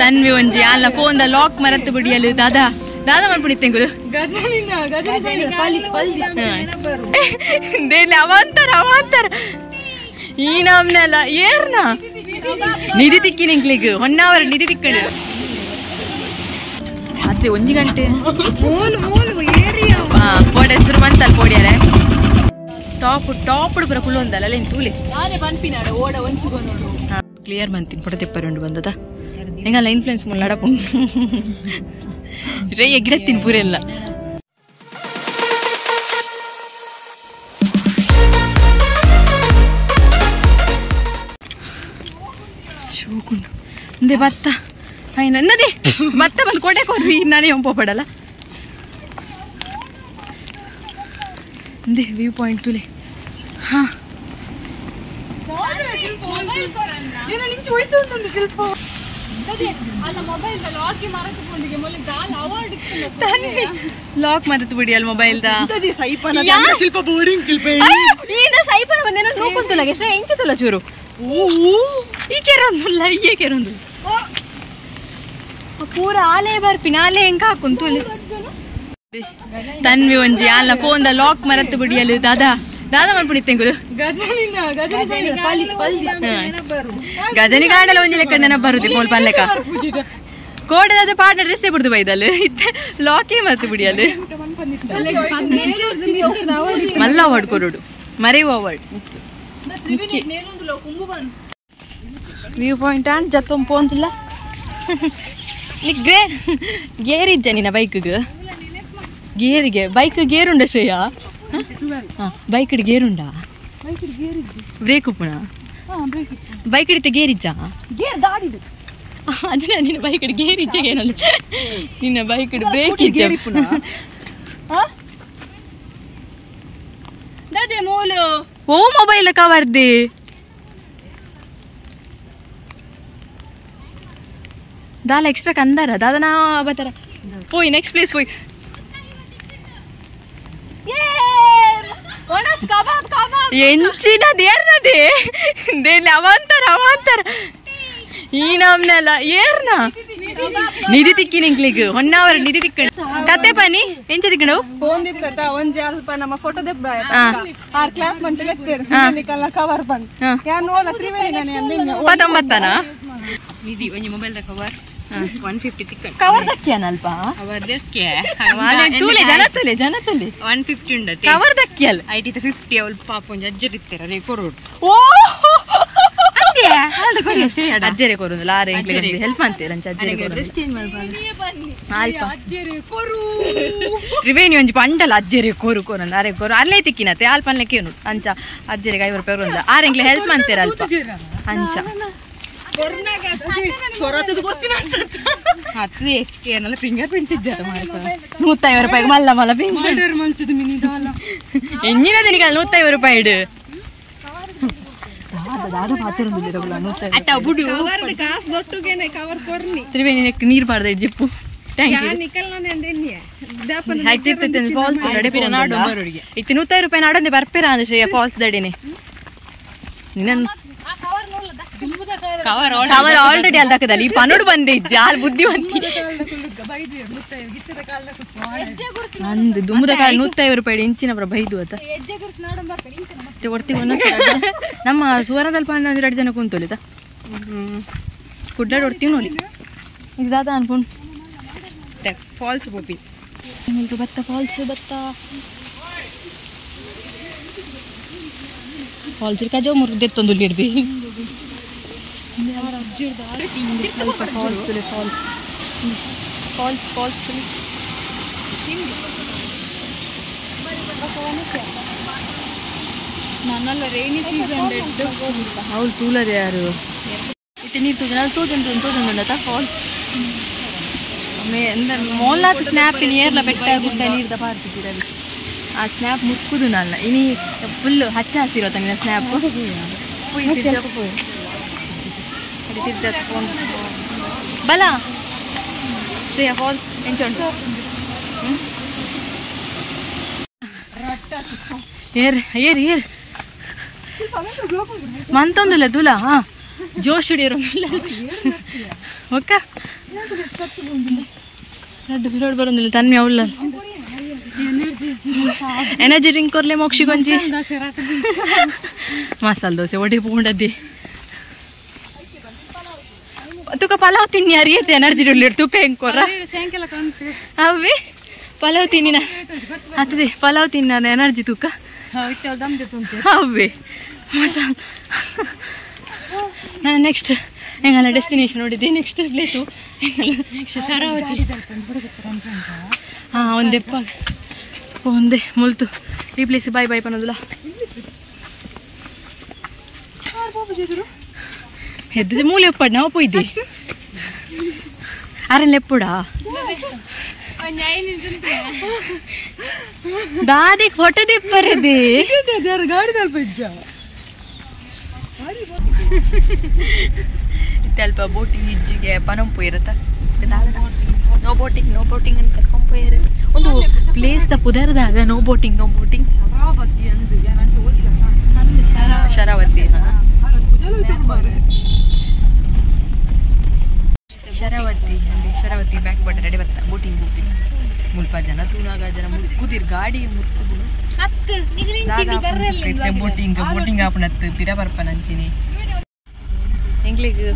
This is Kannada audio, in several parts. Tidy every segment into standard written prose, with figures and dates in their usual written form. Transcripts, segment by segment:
ತನ್ವಿ ಒಂಜಿ ಅಲ್ಲ ಫೋನ್ ದ ಲಾಕ್ ಮರತ್ತು ಬಿಡಿಯಲು ದಾದಾ ದಾದಾ ಮಾಡ್ಬಿಡಿತ್ತೆಂಗುದು ಅವಂತಾರ ಅವಂತಾರ ಈ ನಮ್ನೆಲ್ಲ ಏರ್ನ ನಿಧಿ ತಿಕ್ಕಿ ನಿಂಕ್ಲಿಗ್ ಹೊನ್ನಾವರ ನಿಧಿ ತಿಕ್ಕಡು ಅತ್ತೆ 1 ಗಂಟೆ ಪೋಡೆ ಹೆಸರು ಬಂತಲ್ಲ ಪೋಡಿಯಾರೆ ಟಾಪ್ ಟಾಪ್ ಪುರ ಕುಳ್ಳು ಒಂದಲ್ಲ ಅಲ್ಲೇನು ತೂಲಿ ಕ್ಲಿಯರ್ ಬಂತೀನಿ ಪುಟ ತೆಪ್ಪರುಂಡು ಬಂದದ ಹೆಂಗಲ್ಲ ಇನ್ಫ್ಲುಯೆನ್ಸ್ ಮುಲ್ಲ ಅಡಪು ರೇ ಗಿಡತ್ತೀನಿ ಪೂರ ಎಲ್ಲ ಶೋಕುಂಡು ಅಂದೆ ಭತ್ತ ಫೈನ್ ಅನ್ನದೇ ಭತ್ತ ಬಂದು ಕೊಡೆ ಕೊಡ್ರಿ ನಾನೇ ಪಡಲ್ಲ ಅಂದೆ ವ್ಯೂ ಪಾಯಿಂಟ್ ತುಲೆ ಹಾ ಲಾಕ್ ಮರತು ಬಿಡಿ ಅಲ್ಲಿ ಮೊಬೈಲ್ ಶಿಲ್ಪ ಬೋರಿಂಗ್ ಶಿಲ್ಪ ಸೈಪನ ಬಂದೇನ ನೋಕೊಂತಲ್ಲ ಎಷ್ಟು ಎಂಚಿತಲ್ಲ ಚೂರು ಈ ಕೆರೊಂದುಲ್ಲ ಈ ಕೆರೊಂದು ಪೂರ ಆಲೆ ಬರ್ಪಿನ ಆಲೆ ಹೆಂಗ ಹಾಕುಂತು ತನ್ವಿ ಒಂಜಿ ಅಲ್ಲ ಫೋನ್ ದ ಲಾಕ್ ಮರತ್ತು ಬಿಡಿಯಲು ದಾದಾ ದಾದಾ ಮಾಡ್ಬಿಡಿತ್ತೆಂಗುದು ಗಜನಿ ಕಾಂಡಲ ಒಂಜಿ ಲೆಕ್ಕ ನೆನಪು ಬರುದು ಮೋಲ್ ಪಲ್ಲೆಕ ಕೋಡದ ಪಾಡ ಡ್ರೆಸ್ಸೇ ಬಿಡ್ದು ಬೈದಲ್ಲ ಇತ್ತೆ ಲಾಕೇ ಮರತು ಬಿಡಿಯಲು ಮಲ್ಲ ಅವಾರ್ಡ್ ಕೊರೋಡು ಮರೆಯುವ ಅವಾರ್ಡ್ ವ್ಯೂ ಪಾಯಿಂಟ್ ಆಂಡ್ ಜತ್ತೊಂದು ಪೋಂತಿಲ್ಲ ಗೇರ್ ಇಜ್ಜ ನಿನ್ನ ಬೈಕ್ಗೆ ಗೇರಿಗೆ ಬೈಕ್ ಗೇರ್ ಉಂಡ ಶ್ರೇಯ ಬೈಕ್ ಗೇರ್ ಉಂಡ ಬ್ರೇಕ್ ಉಪ್ಪುಣ ಬೈಕ್ ಹಿಡಿತ ಗೇರ್ ಇಜ್ಜ ಅದನ್ನ ನಿನ್ನ ಬೈಕ್ ಗೇರ್ ಇಜ್ಜ ಏನಲ್ಲ ನಿನ್ನ ಬೈಕ್ ಬ್ರೇಕ್ ಇಜ್ಜ ಓ ಮೊಬೈಲ್ ಕವರ್ದೆ ದಾಲ ಎಕ್ಸ್ಟ್ರಾ ಕಂದಾರ ದಾದನ ಬತ್ತಾರ ಪೋಯ್ ನೆಕ್ಸ್ಟ್ ಪ್ಲೇಸ್ ಪೋಯ್ ಎಂಚಿನದು ಏರ್ನದೇ ಅವಂತಾರ ಅವಂತಾರ ಈ ನಮ್ನೆಲ್ಲ ಏರ್ನ ನಿಧಿ ತಿಕ್ಕಿ ನಿಂಕ್ಲಿಗ್ ಹೊನ್ನಾವರ ನಿಧಿ ತಿಕ್ಕಣ ಕತೆ ಪನಿ ಎಂಚ ತಿಕ್ಕಣವು ಫೋನ್ ದಿತ್ತ ಒಂಜಿ ಅಲ್ಪ ನಮ್ಮ ಫೋಟೋ ದೆಬ್ಬ ಆರ್ ಕ್ಲಾಸ್ ಮಂತ್ ಲೆಕ್ತೇರ್ ನಿಕಲ್ಲ ಕವರ್ ಬಂದ್ ಯಾನ್ ನೋಡ ತ್ರಿವೇಣಿ ನಾನೇ ಅಂದಿನ 29 ನಿಧಿ ಒಂಜಿ ಮೊಬೈಲ್ ದ ಕವರ್ 150 ತಿಕ್ಕಣ ಕವರ್ ದಕ್ಕಿಯನಲ್ಪ ಕವರ್ ದಕ್ಕೆ ಮಾಲೆ ತೂಲೆ ಜನ ತೂಲೆ 150 ಉಂಡತೆ ಕವರ್ ದಕ್ಕಿಯಲ್ ಐಟಿ 50 ಅವಲ್ ಪಾಪ ಒಂಜಿ ಅಜ್ಜರಿ ಇತ್ತರ ರೇ ಕೊರೋಡು ಓ ಅಂದೆ ಅಲ್ದ ಕೊರಿ ಅಜ್ಜರಿ ಕೊರೋದು ಲಾರೆ ಇಂಕ್ಲಿಗೆ ಹೆಲ್ಪ್ ಮಾಡ್ತೀರ ಅಂಚ ಅಜ್ಜರಿ ಕೊರೋದು ಚೇಂಜ್ ಮಾಡ್ಬಾರ್ದು ಅಲ್ಪ ಅಜ್ಜರಿ ಕೊರು ತ್ರಿವೇಣಿ ಒಂಜಿ ಪಂಡಲ ಅಜ್ಜರಿ ಕೊರು ಕೊರಂದ ಅರೆ ಕೊರು ಅರ್ಲೆ ತಿಕ್ಕಿನತೆ ಅಲ್ಪನ್ಲೆಕ್ಕೆ ಏನು ಅಂಚ ಅಜ್ಜರಿಗೆ 5 ರೂಪಾಯಿ ಕೊರಂದ ಆರೆ ಇಂಕ್ಲೆ ಹೆಲ್ಪ್ ಮಾಡ್ತೀರ ಅಲ್ಪ ಅಂಚ ಏನಲ್ಲ ಫಿಂಗರ್ ಪ್ರಿಂಟ್ಸ್ ಇದ್ದಾರೆ 150 ರೂಪಾಯಿಗೆ ಮಲ್ಲ ಮಲ್ಲ ಫಿಂಗರ್ ಎಂಜಿನದ ನಿಗಲ್ಲ 150 ರೂಪಾಯಿ ಇಡು ತ್ರಿವೇಣಿ ನೀರು ಮಾಡ್ದೆ ಜಿಪ್ಪು ಫಾಲ್ಸ್ 150 ರೂಪಾಯಿ ನಾಡೊಂದೆ ಬರ್ಪೇರ ಅಂದ್ರೆ ಶ್ರೇಯ ಫಾಲ್ಸ್ ದಡಿನೇ ನಿನ್ನ ಕವರ್ ಆಲ್ರೆಡಿ ಅಲ್ಲಿ ಹಾಕದಲ್ಲಿ ಈ ಪನೋಡು ಬಂದೆ ಇಜ್ಜ ಅಲ್ಲಿ ಬುದ್ಧಿವಂತಿ ಅಂದು ದುಮ್ಮದ ಕಾಲ 150 ರೂಪಾಯಿ ಇಂಚಿನ ಬರ ಬೈದು ಅತ್ತ ಹೊಡ್ತೀವಿ ನಮ್ಮ ಸುವರ್ಣದಲ್ಲಿ ಪಾನ 2 ಜನ ಕುಂತೋಲಿತ ಕುಡ್ಲಾಡ್ ಹೊಡ್ತೀವಿ ನೋಡಿ ಇದಾದ ಅನ್ಕೊಂಡು ಫಾಲ್ಸ್ ಗೋಪಿ ಬತ್ತ ಫಾಲ್ಸ್ ಬತ್ತ ಫಾಲ್ಸ್ ಕಜೋ ಮುರಿದೆತ್ತೊಂದು ಹಿಡ್ದು ನನ್ನಲ್ಲ ರೈನಿ ಸೀಸನ್ ಅವ್ರು ತೂಲದೆ ಯಾರು ಇತ್ತು ನೀರು ತೂಜ ತೋಜಂತ ಫಾಲ್ಸ್ ಮೋಲ್ನಾಥ್ ಸ್ನ್ಯಾಪಿನ ಏರ್ಲ ಬೆಟ್ಟ ಗುಡ್ಡ ನೀರ್ದ ಪಾರ್ತಿದ್ದೀರಲ್ಲಿ ಆ ಸ್ನ್ಯಾಪ್ ಮುಕ್ಕುದು ನಲ್ಲ ಇನಿ ಫುಲ್ಲು ಹಚ್ಚ ಹಸಿರೋ ತಂಗಿನ ಸ್ನ್ಯಾಪ್ ಬಲ ಶ್ರೇಯ ಫಾಲ್ಸ್ ಎಂಚುಂಟು ಏರ್ ಏರ್ ಏರ್ ಮಂತೊಂದಿಲ್ಲ ತುಲ ಜೋಶ್ ಹಿಡಿಯೋರು ಒಕ್ಕ ರೋಡ್ ಬರೋದಿಲ್ಲ ತನ್ನಿ ಅವಳ ಎನರ್ಜಿ ಡ್ರಿಂಕ್ ಕೊರ್ಲೆ ಮೋಕ್ಷಿ ಕೊಂಚಿ ಮಸಾಲೆ ದೋಸೆ ಒಡಿ ಪೂಂಡದ್ದಿ ತುಕ ಪಲಾವ್ ತಿನ್ನಿ ಅರಿಯತ್ತೆ ಎನರ್ಜಿ ಡ್ರಿಂಕ್ ತುಕ ಹೆಂಗ್ ಕೊರ ಅವೇ ಪಲಾವ್ ತಿನ್ನಿನ ಅದೇ ಪಲಾವ್ ತಿನ್ನ ಎನರ್ಜಿ ತೂಕ ಅವೇ ಮಸಾಲ ನಾನು ನೆಕ್ಸ್ಟ್ ಹೆಂಗಲ್ಲ ಡೆಸ್ಟಿನೇಷನ್ ನೋಡಿದ್ದೆ ನೆಕ್ಸ್ಟ್ ಪ್ಲೇಸು ಶರಾವತಿ ಹಾಂ ಒಂದೆಪ್ಪ ಒಂದೇ ಮುಲ್ತು ಈ ಪ್ಲೇಸ್ ಬಾಯ್ ಬಾಯ್ ಪನ್ನೋದಿಲ್ಲ ಎದ್ದಿದೆ ಮೂಲೆ ಎಪ್ಪಡ್ ನಾವು ಪೋಯ್ದೆ ಅರಲ್ಲ ಎಪ್ಪುಡ ದಾದಿ ಫೋಟೋ ದಿಪ್ಪರದೆ ಗಾಡಿ ಇತ್ತಲ್ಪ ಬೋಟಿಂಗ್ ಇಜ್ಜಿಗೆ ಪನಂಪು ಇರುತ್ತಾ ನೋ ಬೋಟಿಂಗ್ ಅಂತ ಕರ್ಕೊಂಡ್ ಒಂದು ಪ್ಲೇಸ್ ದ ಪುದರ್ದಾಗ no boating Sharavati Sharavati back ಬಟ್ ರೆಡಿ ಬರ್ತಾ ಬೋಟಿಂಗ್ ಮುಲ್ಪ ಜನ ತೂನಾಗ ಜನ ಮುರ್ಕುದಿರ್ ಗಾಡಿ ಮುರ್ಕುದು ಬೋಟಿಂಗ್ ಆಪಣತ್ ಪಿರ ಬರ್ಪನ ಅಂಚಿನಿ ಎಂಗ್ಲಿಗೆ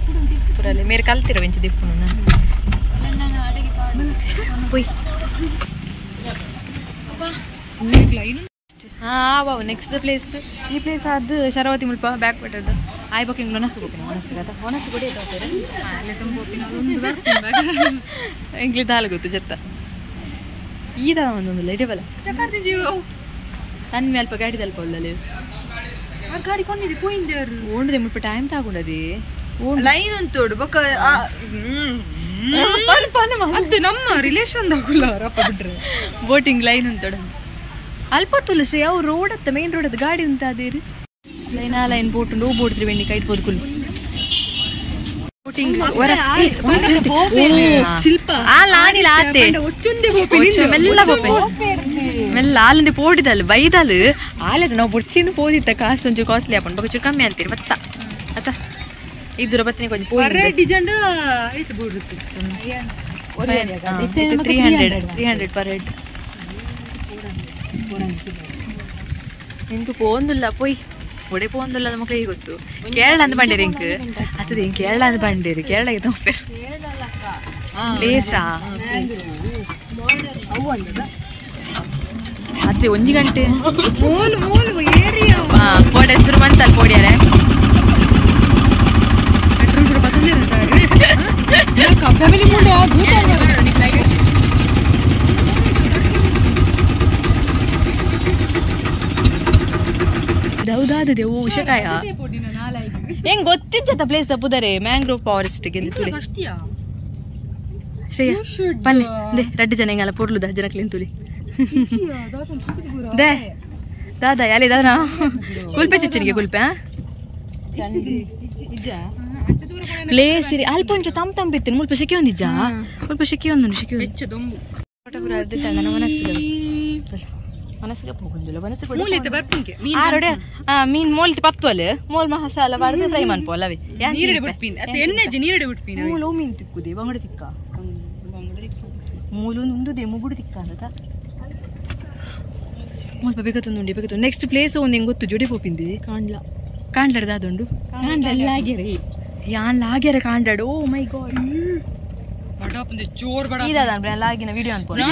ಪುರಲ್ಲಿ ಮೇರೆ ಕಲ್ತಿರ ವೆಂಚಿ ದಿಪ್ಪುನು ಪೊಯ್ ಹಾಂ ಬಾವು ನೆಕ್ಸ್ಟ್ ಪ್ಲೇಸ್ ಈ ಪ್ಲೇಸ್ ಅದು ಶರಾವತಿ ಮುಲ್ಪ ಬ್ಯಾಕ್ ಬಟ್ಟದ್ದು ಆಯ್ ಬಗ್ಗೆ ಹಿಂಗೆ ಒಣಸು ಹೋಗ್ತೀನಿ ಒಣಸು ಕೊಡಿ ಅಲ್ಲೇ ತುಂಬ ಎಂಗ್ಲಿ ದಾಲ್ ಗೊತ್ತು ಜತ್ತ ಈದ ಒಂದೊಂದು ಇಡಬಲ್ಲ ತನ್ನ ಮೇಲ್ಪ ಗಾಡಿ ತಲ್ಪ ಒಳ್ಳಲೆ ಗಾಡಿ ಕೊಂಡಿದ್ದೆ ಪೋಯಿಂದೆ ಓಣ್ರೆ ಮುಲ್ಪ ಟೈಮ್ ತಗೊಂಡದೆ ಲೈನ್ ಉಂಟೋಡು ಬೊಕ್ಕ ನಮ್ಮ ರಿಲೇಷನ್ ಬಿಟ್ರೆ ಬೋಟಿಂಗ್ ಲೈನ್ ಉಂಟೋಡು ಅಲ್ಪ ತುಳಸಿ ಯಾವ ರೋಡ್ ಅತ್ತ ಮೇನ್ ರೋಡ್ ಅದ ಗಾಡಿ ಉಂಟ ಅದೇರಿ ಲೈನ್ ಬೋಟ್ ಉಂಟು ಬೋಡ್ತ್ರಿ ಬೆಣ್ಣಿ ಕೈಟ್ ಬೋದ್ಕುಲ್ ಬೋಟಿಂಗ್ ಶಿಲ್ಪ ಮೆಲ್ಲ ಆಲಂದೆ ಪೋಡಿದಲ್ ಬೈದಲ್ ಆಲದ ನಾವು ಬುಡ್ಚಿಂದ ಪೋದಿತ್ತ ಕಾಸು ಒಂಚೂರು ಕಾಸ್ಟ್ಲಿ ಹಾಕೊಂಡು ಬೊಕ್ಕ ಚೂರು ಕಮ್ಮಿ ಅಂತೀರಿ ಬತ್ತ ಅತ್ತ ಇದ್ರ ಬತ್ತನೆ ಕೊಂಚ ಡಿಜೆಂಡ್ 300 ಪರ್ ಹೆಡ್ ಇಂಕು ಪೋಂದುಲ್ಲ ಪೊಯ್ ಒಡೆ ಪೋಂದುಲ್ಲ ಮಕ್ಕಳಿಗೆ ಗೊತ್ತು ಕೇರಳ ಅಂತ ಬಂಡೇರಿ ಇಂಕ್ ಅತ್ತದ ಹಿಂಗೆ ಕೇರಳ ಅಂತ ಬಂಡೇರಿ ಕೇರಳಗೆ ತಪ್ಪೆ ಪ್ಲೇಸಾ ಅತ್ತೆ 1 ಗಂಟೆ ಪೋಡ ಹೆಸರು ಬಂತಲ್ಲ ಪೋಡಿಯಾರೆ ಹೌದಾದದೆ ಓ ಉಷಕಾಯ ಹೆಂಗ್ ಗೊತ್ತಿದ್ದ ಪ್ಲೇಸ್ ತಪ್ಪುದರೆ ಮ್ಯಾಂಗ್ರೋವ್ ಫಾರೆಸ್ಟ್ ಗೆ ತುಳಿ ಶ್ರೇಯ ಪಲ್ಲೆ ದೇ ರಡ್ಡು ಜನ ಹಿಂಗಲ್ಲ ಪೊರ್ಲುದ ಜನ ಕ್ಲೀನ್ ತುಳಿ ದೇ ದಾದಾ ಯಾಲಿ ದಾದಾ ಕುಲ್ಪೆ ಚಿಚ್ಚನಿಗೆ ಕುಲ್ಪೆ ಪ್ಲೇಸ್ ಇರಿ ಅಲ್ಪ ಒಂಚು ತಂಪಿತ್ತೀನಿ ಮುಲ್ಪ ಶೆಕೆ ಒಂದಿಜ್ಜ ಮುಲ್ಪ ಶೆಕೆ ಒಂದು ನನ್ನ ಮನಸ್ಸಿಗೆ ಹೋಗುದಿಲ್ಲ ಮೀನ್ ಮೋಲ್ ಪತ್ತುವಲ್ಲಿ ಮೋಲ್ ಮಸಾಲ ಬಾರ್ದು ಫ್ರೈ ಮಾಡ್ಪೋಲ್ಲವೇ ಮೂಲು ಮೀನ್ ತಿಕ್ಕುದೆ ಬಂಗಡ ತಿಕ್ಕ ಮೂಲು ಉಂದುದೆ ಮುಗುಡು ತಿಕ್ಕ ಅಂತ ಮುಲ್ಪ ಬೇಕತ್ತೊಂದು ನೆಕ್ಸ್ಟ್ ಪ್ಲೇಸ್ ಒಂದು ಹೆಂಗೆ ಗೊತ್ತು ಜೋಡಿ ಪೋಪಿಂದಿ ಕಾಣ್ಲಾಡ್ದು ಅದೊಂದು ಯಾನ್ ಲಾಗ್ಯಾರ ಕಾಂಡಾಡು ಓ ಮೈ ಗಾಡ್ ಜೋರ್ ಬಡ ಲಾಗಿನ ವಿಡಿಯೋ ಅನ್ಕೊಂಡು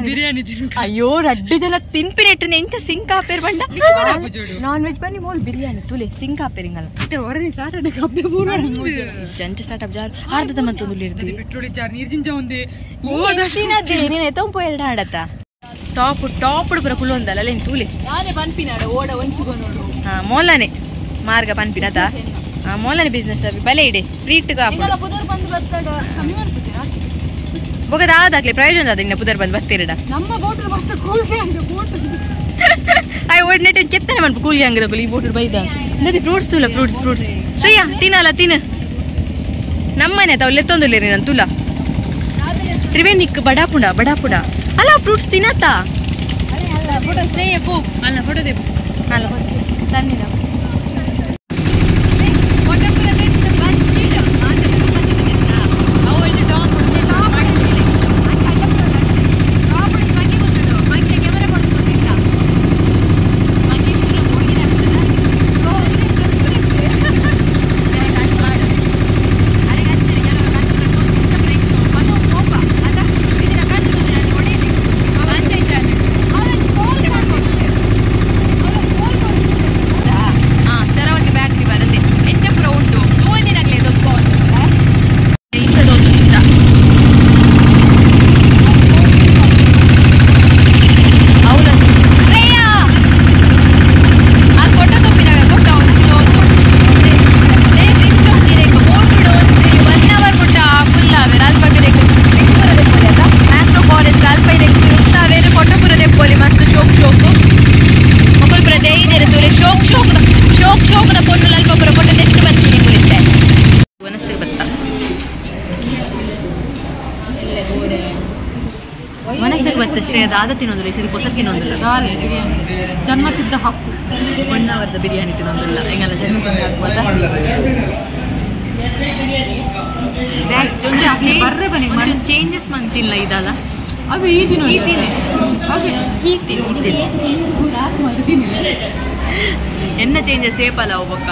ಬಿರಿಯಾನಿ ಅಯ್ಯೋ ರಡ್ಡು ಜನ ತಿನ್ಪಿನೆಟ್ಟು ಎಂಚ ಸಿಂಕಾಪೇರ್ ಬಂಡ ನಾನ್ ವೆಜ್ ಬನ್ನಿ ಮೋಲ್ ಬಿರಿಯಾನಿ ತುಲೆ ಸಿಂಕಾಪೇರಿಂಗಲ್ಲ ಜಂಚ ಸ್ಟಾರ್ಟ್ಅಪ್ ಜಾರ್ ಆರ್ಧದ ಮತ್ತೊಂದು ಇರ್ತೀವಿ ಪೆಟ್ರೋಲ್ ಜಾರ್ ನೀರ್ ಜಿಂಜ ಒಂದೇ ನೀನ್ ಎತ್ತಂಪು ಎರಡು ಆಡತ್ತ ಟಾಪ್ ಪುರ ಕುಲು ಒಂದಲ್ಲ ಅಲ್ಲೇನು ತೂಲೆ ನಾನೇ ಪನ್ಪಿನಾಡ ಓಡ ಒಂಚುಗೋನೋಡು ಹಾ ಮೋಲನೆ ಮಾರ್ಗ ಪನ್ಪಿನತ ಮೋಲನೆ ಬಿಸ್ನೆಸ್ ಬಲೆ ಇಡೆ ಫ್ರೀಟ್ ಬೊಗದಾದಾಗ್ಲಿ ಪ್ರಯೋಜನ ಅದ ಇನ್ನ ಪುದರ್ ಬಂದು ಬರ್ತೀರಡ ಅಯ್ಯ ಒಡ್ನೆಟ್ ಕೆತ್ತನೆ ಮಾಡ್ಬೇಕು ಕೂಲಿ ಹಂಗದ ಈ ಬೋಟರ್ ಬೈದ ನದಿ ಫ್ರೂಟ್ಸ್ ತುಲ ಫ್ರೂಟ್ಸ್ ಶ್ರೇಯ ತಿನ್ನಲ್ಲ ತಿನ್ನ ನಮ್ಮನೆ ತಾವು ಲೆತ್ತೊಂದುಲ್ಲೇರಿ ನಾನು ತುಲ ತ್ರಿವೇಣಿಕ್ ಬಡಾಪುಡ ಅಲ್ಲ ಫ್ರೂಟ್ಸ್ ತಿನ್ನತ್ತ ಶ್ರೇಯ ಪೋ ಅಲ್ಲ ಫೋಟೋ ದೇ ಅಲ್ಲ ತನ್ನಿನ ಮತ್ತೆ ಶ್ರೇಯದ ಆದ ತಿನ್ನೋದಿಲ್ಲ, ಈ ಸರಿ ಹೊಸ ತಿನ್ನೋದಿಲ್ಲ. ಬಿರಿಯಾನಿ ಜನ್ಮಸಿದ್ಧ ಹಕ್ಕು. 1 ಅವರ್ದ ಬಿರಿಯಾನಿ ತಿನ್ನೋದಿಲ್ಲ, ಹೆಂಗಲ್ಲ ಜನ್ಮಸಿದ್ಧ ಹಾಕ್ಬೋದಾ? ಬರ್ರೆ ಬನ್ನಿ ಚೇಂಜಸ್ ಮಂತಿಲ್ಲ ಇದಲ್ಲ. ಅದು ಈ ದಿನ ಎನ್ನ ಚೇಂಜಸ್ ಸೇಪಲ್ಲ ಅವು ಬೊಕ್ಕ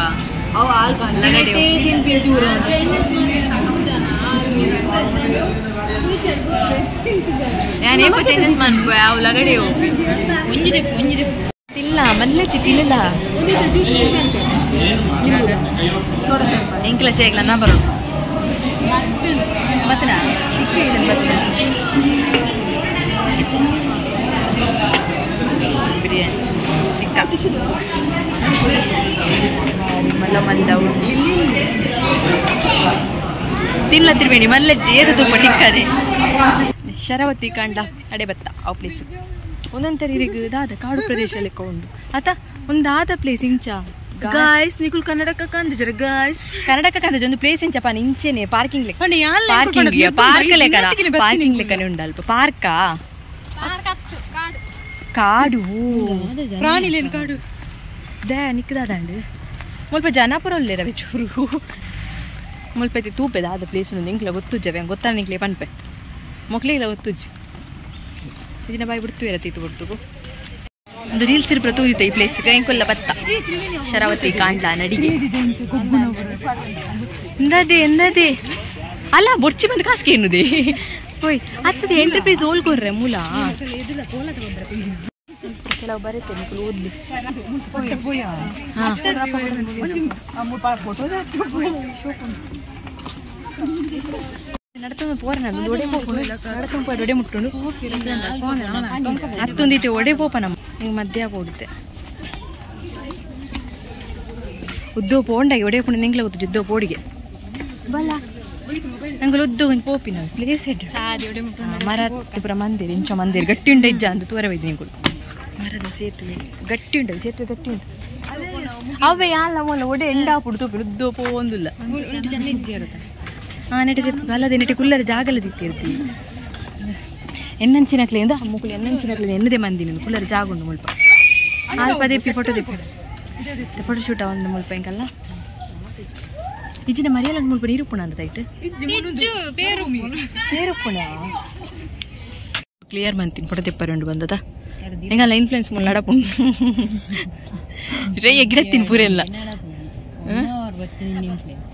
ಅವು ಯಾನೇಪ ಚೇಂಜಸ್ ಮನ್ಪು ಅವು ಲಗಡೆ ಹೋಗಿ ತಿಲ್ಲ ಮಲ್ಲೆಚ್ಚಿ ತಿನ್ನಲ್ಲ ಎಂಕ್ಲ ಸೇಗ್ಲ ನಾ ಬರೋದು ಬತ್ತನ ಬಿರಿಯಾನಿ ಮಲ್ಲ ಮಲ್ಲವು ತಿಲ್ಲ ತಿರ್ಬೇಡಿ ಮಲ್ಲಜ್ಜಿ ಏದು ತುಪ್ಪ ಟಿಕ್ಕದೆ ಶರಾವತಿ ಕಾಂಡ ಅಡೆ ಬತ್ತ ಆ ಪ್ಲೇಸ್ ಒಂದೊಂಥರ ಇದಾದ ಕಾಡು ಪ್ರದೇಶ ಲೆಕ್ಕ ಉಂಟು ಆತ ಒಂದಾದ ಪ್ಲೇಸ್ ಇಂಚ ಗಾಯ್ಸ್ ನಿಕುಲ್ ಕನ್ನಡಕ ಕಂದಿಜರ ಗಾಯ್ಸ್ ಕನ್ನಡಕ ಕಂದಿಜ ಒಂದು ಪ್ಲೇಸ್ ಇಂಚಪ್ಪ ಇಂಚೆನೆ ಪಾರ್ಕಿಂಗ್ ಲೆಕ್ಕ ಪಾರ್ಕ್ ಲೆಕ್ಕ ಪಾರ್ಕಿಂಗ್ ಲೆಕ್ಕನೆ ಉಂಟಲ್ಪ ಪಾರ್ಕಾ ಕಾಡು ಪ್ರಾಣಿಲೇನು ಕಾಡು ದೇ ನಿಕ್ಕದಾದಂಡು ಮುಲ್ಪ ಜನಪುರ ಒಳ್ಳೆರವೆ ಚೂರು ಮುಲ್ಪೈತಿ ತೂಪೆದ ಆದ ಪ್ಲೇಸ್ ಉಂಟು ನಿಂಕ್ಲ ಗೊತ್ತುಜ್ಜವೆ ಗೊತ್ತಾನ ನಿಂಕ್ಲೆ ಪನ್ಪೆ ಮೊಕ್ಲಿಲ್ಲ ಗೊತ್ತುಜ್ಜಿ ಇದನ್ನ ಬಾಯಿ ಬಿಡ್ತು ಇರತ್ತೀತು ಬಿಡ್ತು ಒಂದು ರೀಲ್ಸ್ ಇರ್ಪ್ರ ತೂದಿತ್ತ ಈ ಪ್ಲೇಸ್ ಎಂಕೊಲ್ಲ ಬತ್ತ ಶರಾವತಿ ಕಾಂಡ್ಲ ನಡಿಗೆ ಎಂದದೇ ಅಲ್ಲ ಬೊಡ್ಚಿ ಬಂದು ಕಾಸ್ಗೆ ಎನ್ನುದೇ ಹೋಯ್ ಅತ್ತದ ಎಂಟರ್ಪ್ರೈಸ್ ಓಲ್ಕೊರ್ರೆ ಮೂಲ ಕೆಲವು ಬರುತ್ತೆ ನಿಕುಲು ಓದ್ಲಿ ನಡತೊಂದು ಪೋರ ನಡತೊಂದು ಒಡೆ ಮುಟ್ಟುಂಡು ಹತ್ತೊಂದಿತ್ತೆ ಒಡೆ ಪೋಪ ನಮ್ಮ ಹಿಂಗೆ ಮಧ್ಯ ಕೊಡುತ್ತೆ ಉದ್ದೋ ಪೋಂಡಾಗಿ ಒಡೆ ಪುಂಡು ನಿಂಗ್ಲ ಗೊತ್ತು ಉದ್ದೋ ಪೋಡಿಗೆ ಬಲ್ಲ ನಂಗೆ ಉದ್ದೋ ಒಂದು ಪೋಪಿನ ಪ್ಲೇಸ್ ಹೆಡ್ ಮರ ಪುರ ಮಂದಿರ ಇಂಚ ಮಂದಿರ ಗಟ್ಟಿ ಉಂಡ ಇಜ್ಜ ಅಂತ ತೋರವೈದು ನಿಂಗಳು ಮರದ ಸೇತುವೆ ಗಟ್ಟಿ ಉಂಟು ಸೇತುವೆ ಗಟ್ಟಿ ಉಂಟು ಅವೇ ಯಾಲ ಮೊಲ್ಲ ಒಡೆ ಎಂಡ ಪುಡು ತೂಪಿ ಉದ್ದೋ ಪೋಂದಿಲ್ಲ ನೆಟ್ಟಿದೆ ಬಲ್ಲದೆ ನೆಟ್ಟಿ ಕುಲ್ಲದ ಜಾಗಲ ದಿತ್ತಿರ್ತೀವಿ ಎನ್ನಂಚಿನಕ್ಲೆಯಿಂದ ಮುಕ್ಕಳು ಎನ್ನಂಚಿನಕ್ಲೆ ಎನ್ನದೇ ಮಂದಿ ನೀನು ಕುಲ್ಲರ ಜಾಗ ಉಂಡು ಮುಲ್ಪ ಅಲ್ಪ ದೆಪ್ಪಿ ಫೋಟೋ ದೆಪ್ಪಿ ಫೋಟೋ ಶೂಟ್ ಒಂದು ಮುಲ್ಪ ಹೆಂಗಲ್ಲ ಇಜ್ಜಿನ ಮರಿಯಲ್ಲ ಮುಲ್ಪ ನೀರುಪ್ಪುಣ ಅಂತ ಐಟ್ ಪೇರುಪ್ಪುಣ ಕ್ಲಿಯರ್ ಮಂತೀನಿ ಫೋಟೋ ತೆಪ್ಪರುಂಡು ಬಂದದ ಹೆಂಗಲ್ಲ ಇನ್ಫ್ಲುಯೆನ್ಸ್ ಮುಲ್ಲ ನಡಪುಂಡು ರೇ ಗಿಡತ್ತೀನಿ ಪೂರೆಲ್ಲ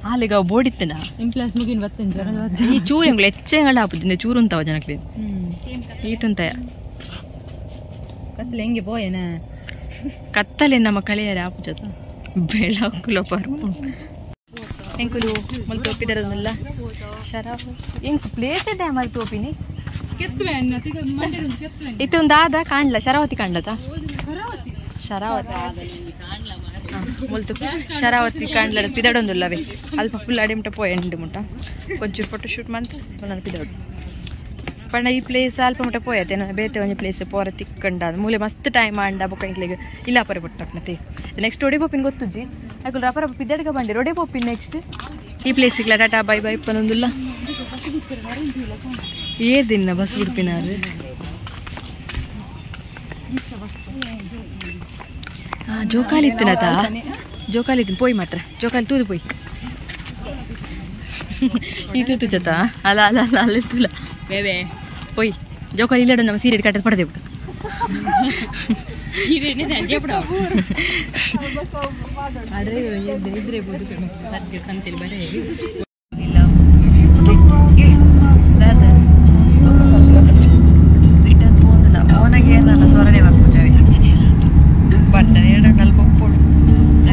ಹಾಲಿಗ ಬೋಡಿತ್ತನ ಇನ್ಫ್ಲುಯೆನ್ಸ್ ಮುಗಿನ್ ಬತ್ತೇನೆ ಈ ಚೂರು ಹೆಂಗ್ಳು ಹೆಚ್ಚೆಂಗಳ ಹಾಪುದಿಂದ ಚೂರು ಉಂತಾವ ಜನಕ್ಕೆ ಈತುಂತಾಯ ಕತ್ತಲೆ ಹೆಂಗೆ ಪೋಯನ ಕತ್ತಲೆ ನಮ್ಮ ಕಳೆಯರ ಆಪುಜದ ಬೆಳಕುಲ ಪರ್ಪು ಎಂಕುಲು ಮಲ್ ತೋಪಿದರದಲ್ಲ ಶರಾಬ್ ಎಂಕು ಪ್ಲೇಸ್ ಇದೆ ಮಲ್ ತೋಪಿನಿ ಇತ್ತೊಂದಾದ ಕಾಣ್ಲ ಶರಾವತಿ ಕಾಣ್ಲತ ಶರಾವತಿ ಮೊಲ್ತು ಶರಾವತಿ ಕಾಣ್ಲರ ಪಿದಾಡೊಂದುಲ್ಲವೇ ಅಲ್ಪ ಫುಲ್ ಅಡಿಮಟ ಪೋಯ ಎಂಡು ಮುಟ್ಟ కొంచెం ಫೋಟೋ ಶೂಟ್ ಮಾಡ್ತು ನಾನು ಪಿದಾಡು ಪಂಡ ಈ ಪ್ಲೇಸ್ ಅಲ್ಪ ಮುಟ್ಟ ಪೋಯತೆ ನಾನು ಬೇತೆ ಒಂಜಿ ಪ್ಲೇಸ್ ಪೋರ ತಿಕ್ಕಂಡ ಮೂಲೆ ಮಸ್ತ್ ಟೈಮ್ ಆಂಡ ಬೊಕ್ಕ ಇಂಕ್ಲೆಗ್ ಇಲ್ಲ ಪರೆ ಬುಟ್ಟಕ್ನತೆ ನೆಕ್ಸ್ಟ್ ಒಡೆ ಪೋಪಿನ ಗೊತ್ತುಜ್ಜಿ ಯಾಕುಲ್ ರಪರ ಪಿದಾಡ್ಗ ಬಂದಿರ ಒಡೆ ಪೋಪಿನ ನೆಕ್ಸ್ಟ್ ಈ ಪ್ಲೇಸಿಗ್ಲ ಟಾಟಾ ಬೈ ಬೈ ಪನ್ನೊಂದುಲ್ಲ ಏದಿನ್ನ ಬಸ್ ಉಡುಪಿನಾರು ಜೋಕಾಲಿ ಇತ್ತಿನತ ಜೋಕಾಲಿ ಇತ್ತಿನ ಪೋಯ್ ಮಾತ್ರ ಜೋಕಾಲಿ ತೂದು ಪೋಯ್ ಈ ತೂತು ಜತ ಅಲ್ಲ ಅಲ್ಲ ಅಲ್ಲ ಅಲ್ಲಿತ್ತಲ್ಲ ಬೇಬೆ ಪೋಯ್ ಜೋಕಾಲಿ ಇಲ್ಲಡ ನಮ್ಮ ಸೀರೆ ಕಟ್ಟದ ಪಡೆದೆ ಬಿಟ್ಟು ಇದ್ರೆ ಕಂತೇಳಿ ಬರೇ ರಿಟರ್ನ್ ಫೋನಿಲ್ಲ ಫೋನಾಗೆ ಏನಲ್ಲ ಸ್ವರನೇ ಬರ್ಪೂಜಾವಿ ಬರ್ತಾನೆ ಎರಡು ಅಲ್ಪ ಉಪ್ಪುಡು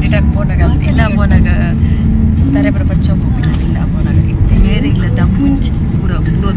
ರಿಟರ್ನ್ ಫೋನಾಗ ಇಲ್ಲ ಫೋನಾಗ ತಾರೆ ಬರ ಬರ್ಚೋ ಇಲ್ಲ ಫೋನಾಗ ಇತ್ತು ಹೇರಿಲ್ಲ ದಮ್ಮುಂಚಿ ಪೂರ ಪೂರ